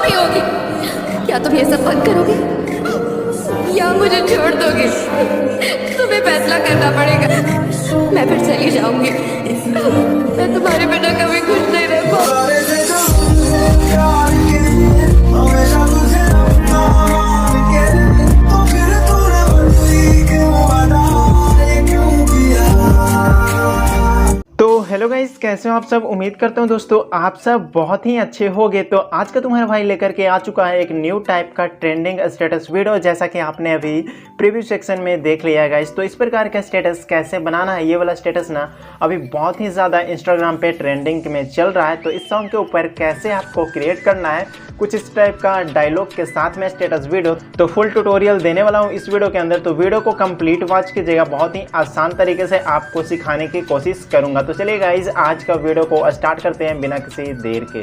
भी होगी। क्या तुम ये सब बंद करोगे या मुझे छोड़ दोगे? तुम्हें फैसला करना पड़ेगा। मैं फिर चली जाऊंगी। मैं तुम्हारे बिना कभी खुश नहीं रह पाऊंगी। तो हेलो गाइस, कैसे हो आप सब। उम्मीद करता हूँ दोस्तों आप सब बहुत ही अच्छे होंगे। तो आज का तुम्हारा भाई लेकर के आ चुका है एक न्यू टाइप का ट्रेंडिंग स्टेटस वीडियो, जैसा कि आपने अभी प्रीव्यू सेक्शन में देख लिया है गाइस। तो इस प्रकार का स्टेटस कैसे बनाना है, ये वाला स्टेटस ना अभी बहुत ही ज़्यादा इंस्टाग्राम पे ट्रेंडिंग में चल रहा है। तो इस सॉन्ग के ऊपर कैसे आपको क्रिएट करना है कुछ इस टाइप का डायलॉग के साथ में स्टेटस वीडियो, तो फुल ट्यूटोरियल देने वाला हूँ इस वीडियो के अंदर। तो वीडियो को कंप्लीट वॉच कीजिएगा, बहुत ही आसान तरीके से आपको सिखाने की कोशिश करूँगा। तो चलिए गाइज आज का वीडियो को स्टार्ट करते हैं बिना किसी देर के।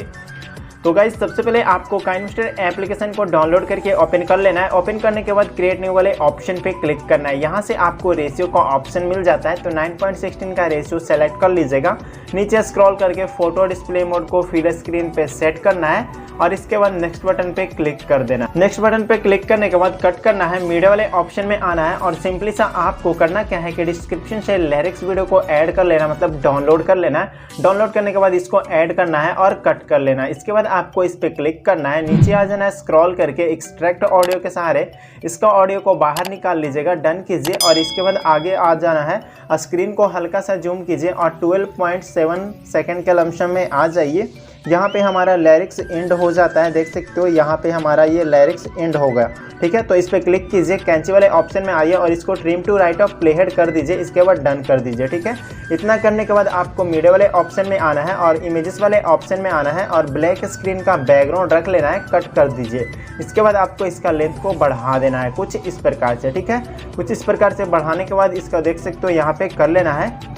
तो गाइज सबसे पहले आपको काइनमास्टर एप्लीकेशन को डाउनलोड करके ओपन कर लेना है। ओपन करने के बाद क्रिएट न्यू वाले ऑप्शन पे क्लिक करना है। यहाँ से आपको रेशियो का ऑप्शन मिल जाता है, तो 9:16 का रेशियो सेलेक्ट कर लीजिएगा। नीचे स्क्रॉल करके फोटो डिस्प्ले मोड को फुल स्क्रीन पे सेट करना है और इसके बाद नेक्स्ट बटन पे क्लिक कर देना। नेक्स्ट बटन पे क्लिक करने के बाद कट करना है, मीडिया वाले ऑप्शन में आना है और सिंपली सा आपको करना क्या है कि डिस्क्रिप्शन से लिरिक्स वीडियो को ऐड कर लेना, मतलब डाउनलोड कर लेना है। डाउनलोड करने के बाद इसको ऐड करना है और कट कर लेना है। इसके बाद आपको इस पे क्लिक करना है, नीचे आ जाना है, स्क्रॉल करके एक्सट्रैक्ट ऑडियो के सहारे इसका ऑडियो को बाहर निकाल लीजिएगा, डन कीजिए। और इसके बाद आगे आ जाना है, स्क्रीन को हल्का सा जूम कीजिए और 12.7 सेकंड के लमसम में आ जाइए। यहाँ पे हमारा लिरिक्स एंड हो जाता है, देख सकते हो यहाँ पे हमारा ये लिरिक्स एंड हो गया। ठीक है, तो इस पे क्लिक कीजिए, कैंची वाले ऑप्शन में आइए और इसको trim to right of play head कर दीजिए। इसके बाद डन कर दीजिए। ठीक है, इतना करने के बाद आपको मीडिया वाले ऑप्शन में आना है और इमेजेस वाले ऑप्शन में आना है और ब्लैक स्क्रीन का बैकग्राउंड रख लेना है, कट कर दीजिए। इसके बाद आपको इसका लेंथ को बढ़ा देना है कुछ इस प्रकार से। ठीक है, कुछ इस प्रकार से बढ़ाने के बाद इसका देख सकते हो यहाँ पे कर लेना है।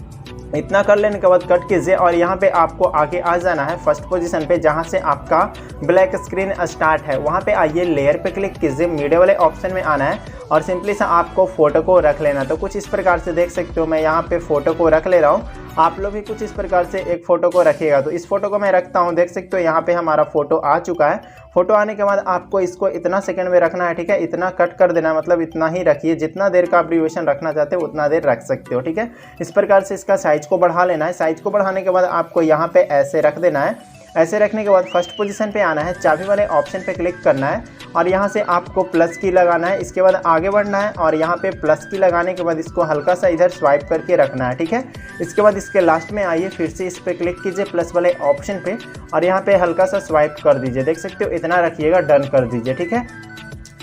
इतना कर लेने के बाद कट कीजिए और यहाँ पे आपको आगे आ जाना है फर्स्ट पोजीशन पे, जहाँ से आपका ब्लैक स्क्रीन स्टार्ट है वहाँ पे आइए, लेयर पे क्लिक कीजिए, मीडिया वाले ऑप्शन में आना है और सिंपली सा आपको फोटो को रख लेना। तो कुछ इस प्रकार से देख सकते हो मैं यहाँ पे फोटो को रख ले रहा हूँ, आप लोग भी कुछ इस प्रकार से एक फ़ोटो को रखिएगा। तो इस फोटो को मैं रखता हूँ, देख सकते हो यहाँ पे हमारा फोटो आ चुका है। फोटो आने के बाद आपको इसको इतना सेकंड में रखना है। ठीक है, इतना कट कर देना, मतलब इतना ही रखिए, जितना देर का आप ड्यूरेशन रखना चाहते हो उतना देर रख सकते हो। ठीक है, इस प्रकार से इसका साइज को बढ़ा लेना है। साइज को बढ़ाने के बाद आपको यहाँ पे ऐसे रख देना है। ऐसे रखने के बाद फर्स्ट पोजीशन पे आना है, चाबी वाले ऑप्शन पे क्लिक करना है और यहाँ से आपको प्लस की लगाना है। इसके बाद आगे बढ़ना है और यहाँ पे प्लस की लगाने के बाद इसको हल्का सा इधर स्वाइप करके रखना है। ठीक है, इसके बाद इसके लास्ट में आइए, फिर से इस पे क्लिक कीजिए प्लस वाले ऑप्शन पे और यहाँ पे हल्का सा स्वाइप कर दीजिए, देख सकते हो इतना रखिएगा, डन कर दीजिए। ठीक है,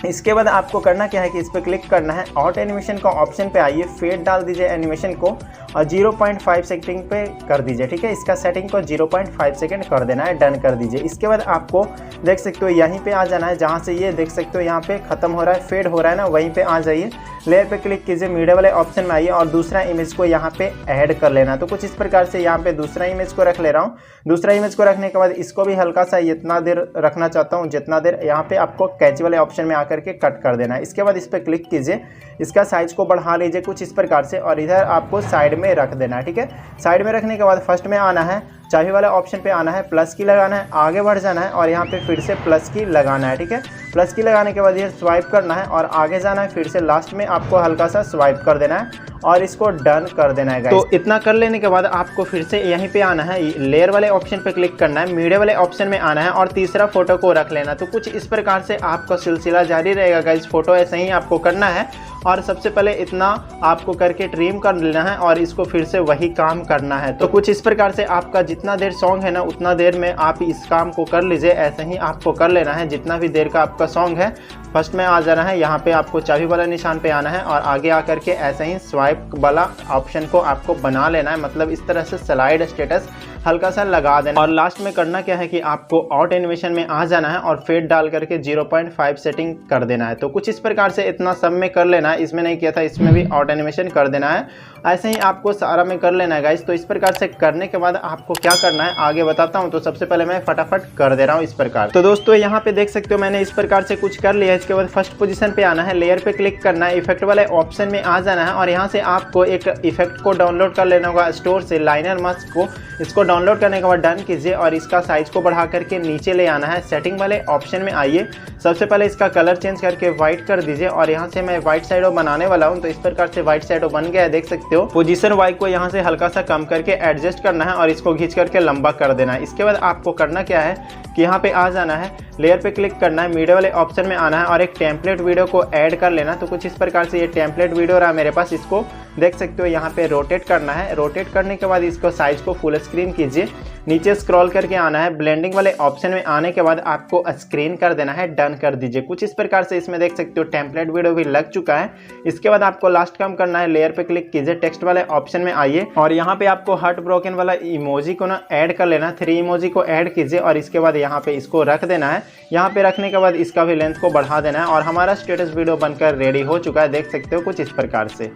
इसके बाद आपको करना क्या है कि इस पर क्लिक करना है, आउट एनिमेशन का ऑप्शन पे आइए, फेड डाल दीजिए एनिमेशन को और 0.5 सेकंड पे कर दीजिए। ठीक है, इसका सेटिंग को 0.5 सेकंड कर देना है, डन कर दीजिए। इसके बाद आपको देख सकते हो यहीं पे आ जाना है, जहाँ से ये देख सकते हो यहाँ पे खत्म हो रहा है, फेड हो रहा है ना, वहीं पे आ जाइए, लेयर पे क्लिक कीजिए, मीडिया वाले ऑप्शन में आइए और दूसरा इमेज को यहाँ पे ऐड कर लेना। तो कुछ इस प्रकार से यहाँ पे दूसरा इमेज को रख ले रहा हूँ। दूसरा इमेज को रखने के बाद इसको भी हल्का सा इतना देर रखना चाहता हूँ जितना देर, यहाँ पे आपको कैंची वाले ऑप्शन में आकर के कट कर देना है। इसके बाद इस पर क्लिक कीजिए, इसका साइज को बढ़ा लीजिए कुछ इस प्रकार से और इधर आपको साइड में रख देना है। ठीक है, साइड में रखने के बाद फर्स्ट में आना है, चाबी वाला ऑप्शन पे आना है, प्लस की लगाना है, आगे बढ़ जाना है और यहाँ पे फिर से प्लस की लगाना है। ठीक है, प्लस की लगाने के बाद ये स्वाइप करना है और आगे जाना है, फिर से लास्ट में आपको हल्का सा स्वाइप कर देना है और इसको डन कर देना है गाइस। तो इतना कर लेने के बाद आपको फिर से यहीं पे आना है, लेयर वाले ऑप्शन पे क्लिक करना है, मीडिया वाले ऑप्शन में आना है और तीसरा फोटो को रख लेना। तो कुछ इस प्रकार से आपका सिलसिला जारी रहेगा गाइस, फोटो ऐसे ही आपको करना है और सबसे पहले इतना आपको करके ट्रिम कर लेना है और इसको फिर से वही काम करना है। तो कुछ इस प्रकार से आपका जितना देर सॉन्ग है ना उतना देर में आप इस काम को कर लीजिए, ऐसे ही आपको कर लेना है जितना भी देर का आपका सॉन्ग है। फर्स्ट में आ जाना है, यहाँ पे आपको चाबी वाला निशान पे आना है और आगे आकर के ऐसे ही स्वाइप वाला ऑप्शन को आपको बना लेना है, मतलब इस तरह से स्लाइड स्टेटस हल्का सा लगा देना और लास्ट में करना क्या है कि आपको आउट एनिमेशन में आ जाना है और फेड डाल करके 0.5 सेटिंग कर देना है। तो कुछ इस प्रकार से इतना सब में कर लेना है। इसमें नहीं किया था, इसमें भी ऑटो एनिमेशन कर देना है। ऐसे ही आपको सारा में कर लेना है गाइस। तो इस प्रकार से करने के बाद आपको क्या करना है आगे बताता हूं। तो सबसे पहले मैं फटाफट कर दे रहा हूं इस प्रकार। तो दोस्तों यहाँ पे देख सकते हो मैंने इस प्रकार से कुछ कर लिया है। इसके बाद फर्स्ट पोजीशन पे आना है, लेयर पे क्लिक करना है, इफेक्ट वाले ऑप्शन में आ जाना है और यहाँ से आपको एक इफेक्ट को डाउनलोड कर लेना होगा स्टोर से, लाइनर मास्क को। इसको डाउनलोड करने के बाद डन कीजिए और इसका साइज को बढ़ा करके नीचे ले आना है। सेटिंग वाले ऑप्शन में आइए, सबसे पहले इसका कलर चेंज करके व्हाइट कर दीजिए और यहाँ से मैं व्हाइट शैडो बनाने वाला हूँ। तो इस प्रकार से व्हाइट शैडो बन गया है, देख सकते हो। पोजीशन वाई को यहाँ से हल्का सा कम करके एडजस्ट करना है और इसको खींच करके लंबा कर देना है। इसके बाद आपको करना क्या है कि यहाँ पे आ जाना है, लेयर पे क्लिक करना है, मीडिया वाले ऑप्शन में आना है और एक टेम्पलेट वीडियो को ऐड कर लेना। तो कुछ इस प्रकार से ये टेम्पलेट वीडियो रहा मेरे पास, इसको देख सकते हो यहाँ पे रोटेट करना है। रोटेट करने के बाद इसको साइज को फुल स्क्रीन कीजिए, नीचे स्क्रॉल करके आना है, ब्लेंडिंग वाले ऑप्शन में आने के बाद आपको स्क्रीन कर देना है, डन कर दीजिए। कुछ इस प्रकार से इसमें देख सकते हो टेम्पलेट वीडियो भी लग चुका है। इसके बाद आपको लास्ट काम करना है, लेयर पे क्लिक कीजिए, टेक्स्ट वाले ऑप्शन में आइए और यहाँ पे आपको हार्ट ब्रोकन वाला इमोजी को ना ऐड कर लेना, 3 इमोजी को ऐड कीजिए और इसके बाद यहाँ पे इसको रख देना है। यहाँ पे रखने के बाद इसका भी लेंथ को बढ़ा देना है और हमारा स्टेटस वीडियो बनकर रेडी हो चुका है, देख सकते हो कुछ इस प्रकार से।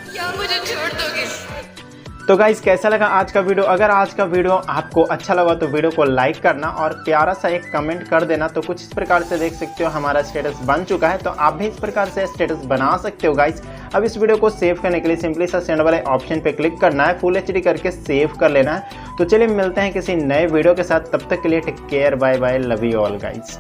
या मुझे छोड़ दोगे? तो गाइस कैसा लगा आज का वीडियो? अगर आज का वीडियो आपको अच्छा लगा तो वीडियो को लाइक करना और प्यारा सा एक कमेंट कर देना। तो कुछ इस प्रकार से देख सकते हो हमारा स्टेटस बन चुका है। तो आप भी इस प्रकार से स्टेटस बना सकते हो गाइस। अब इस वीडियो को सेव करने के लिए सिंपली सा सेंड वाले ऑप्शन पे क्लिक करना है, फुल एचडी करके सेव कर लेना है। तो चलिए मिलते हैं किसी नए वीडियो के साथ, तब तक के लिए take care, bye bye, love you all guys.